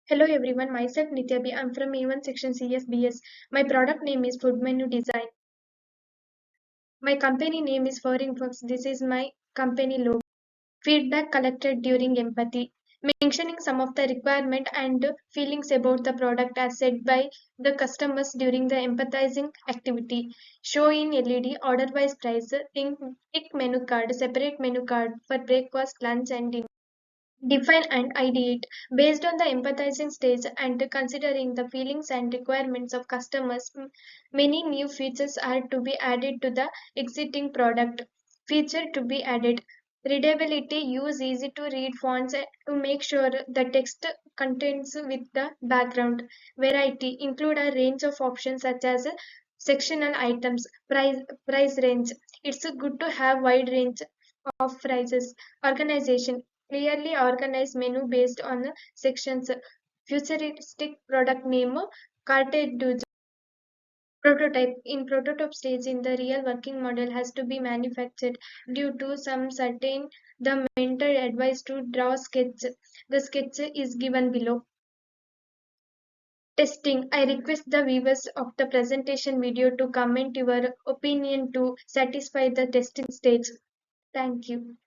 Hello everyone, myself NITHYA. I'm from A1 section CSBS. My product name is Food Menu Design. My company name is Foreign Fox. This is my company logo. Feedback collected during empathy. Mentioning some of the requirement and feelings about the product as said by the customers during the empathizing activity. Show in LED, order wise price, tick menu card, separate menu card for breakfast, lunch and dinner. Define and ideate based on the empathizing stage and considering the feelings and requirements of customers. Many new features are to be added to the existing product. Feature to be added: readability, use easy to read fonts to make sure the text contains with the background. Variety, include a range of options such as sectional items. Price range, it's good to have wide range of prices. Organization, clearly organized menu based on the sections. Futuristic product name, cartridge. Prototype, in prototype stage in the real working model has to be manufactured. Due to some certain, the mentor advised to draw sketch. The sketch is given below. Testing, I request the viewers of the presentation video to comment your opinion to satisfy the testing stage. Thank you.